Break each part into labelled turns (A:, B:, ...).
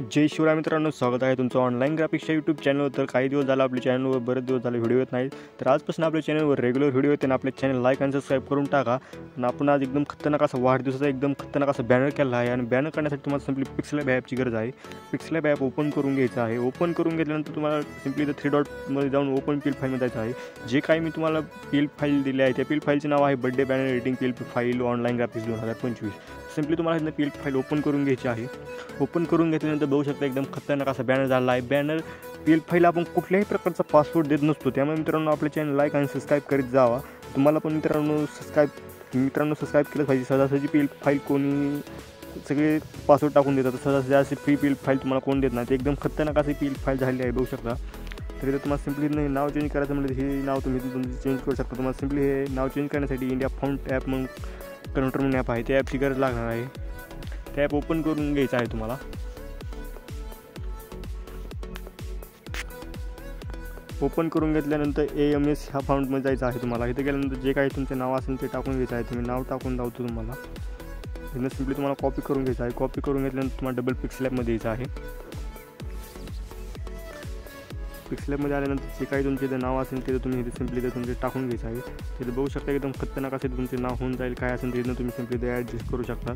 A: जय शिवराय मित्रांनो, स्वागत आहे तुमचं ऑनलाईन ग्राफिक्सच्या यूट्यूब चॅनलवर. तर काही दिवस झाला आपल्या चॅनलवर बरेच दिवस झाले व्हिडिओ येत नाहीत. तर आजपासून आपल्या चॅनलवर रेग्युलर व्हिडिओ येते. आपल्या चॅनल लाईक आणि सबस्क्राईब करून टाका. आणि आपण आज एकदम खतरनाक असा वाढदिवसाचा एकदम खतरनाक असा बॅनर केला आहे. आणि बॅनर करण्यासाठी तुम्हाला सिम्पली पिक्सेलॅब ॲपची गरज आहे. पिक्सेलॅब ॲप ओपन करून घ्यायचं आहे. ओपन करून घेतल्यानंतर तुम्हाला सिम्पली इथं 3 डॉटमध्ये जाऊन ओपन पील फाईलमध्ये जायचं आहे. जे काही मी तुम्हाला पील फाईल दिली आहे त्या पील फाईलचे नाव आहे birthday banner editing peel file online graphics 2025. Simply तुम्हाला इथं पील फाईल ओपन करून घ्यायची आहे. ओपन करून घेतल्यानंतर बघू शकता एकदम खतरनाक असा बॅनर झाला आहे. बॅनर पील फाईल आपण कुठल्याही प्रकारचा पासवर्ड देत नसतो. त्यामुळे मित्रांनो आपल्या चॅनल लाईक आणि सबस्क्राईब करीत जावा. तुम्हाला पण मित्रांनो सबस्क्राईब केलं पाहिजे. सहजासहजी पील फाईल कोणी सगळे पासवर्ड टाकून देतात. सहजासहजी अशी फ्री पील फाईल तुम्हाला कोण देत नाही. ते एकदम खतरनाक अशी पील फाईल झाली आहे बघू शकता. तर इथं तुम्हाला सिम्पली नाव चेंज करायचं म्हणजे हे नाव तुम्ही चेंज करू शकता. तुम्हाला सिम्पली हे नाव चेंज करण्यासाठी इंडिया फाउंट ॲप म्हणून कन्व्हर्टर म्हणून ॲप आहे. त्या ॲपची गरज लागणार आहे. त्या ॲप ओपन करून घ्यायचं आहे तुम्हाला. ओपन करून घेतल्यानंतर AMS ह्या फाउंटमध्ये जायचं आहे तुम्हाला. इथे गेल्यानंतर जे काही तुमचे नाव असेल ते टाकून घ्यायचं आहे. तुम्ही नाव टाकून लावतो तुम्हाला. इथं सिम्पली तुम्हाला कॉपी करून घ्यायचं आहे. कॉपी करून घेतल्यानंतर तुम्हाला डबल पिक्सेलॅबमध्ये यायचं आहे. पिक्सेलॅबमध्ये आल्यानंतर जे काही तुमचे इथं नाव असेल ते तुम्ही इथे सिम्पली इथं तुमचे टाकून घ्यायचं आहे. तिथे बघू शकता एकदम खतरनाक असेल तुमचे नाव होऊन जाईल. काय असेल ते इथं तुम्ही सिम्पली इथे ॲडजस्ट करू शकता.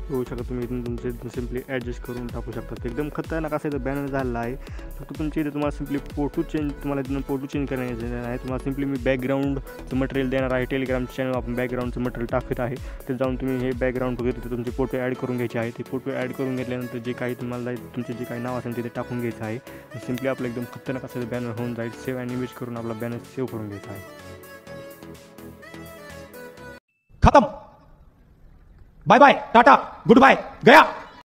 A: होऊ शकता तुम्ही इथून तुमचे सिम्पली ॲडजस्ट करून टाकू शकता. एकदम खतरनाक असं इथं बॅनर झालेला आहे. फक्त तुमच्या इथे तुम्हाला सिम्पली फोटो चेंज करायचे आहे. तुम्हाला सिम्पली मी बॅकग्राऊंडचं मटेरियल देणार आहे. टेलिग्राम चॅनल आपण बॅकग्राऊंडचं मटेरियल टाकत आहे. ते जाऊन तुम्ही हे बॅकग्राऊंड वगैरे तिथे तुमचे फोटो ॲड करून घ्यायचे आहे. ते फोटो ॲड करून घेतल्यानंतर जे काही तुम्हाला तुमचे जे काही नाव असेल तिथे टाकून घ्यायचं आहे. सिम्पली आपलं एकदम खतरनाक असं बॅनर होऊन जाईल. सेव्ह आणि इमेज करून आपला बॅनर सेव्ह करून घ्यायचा आहे.
B: खत्म. Bye bye, tata, good bye, गया.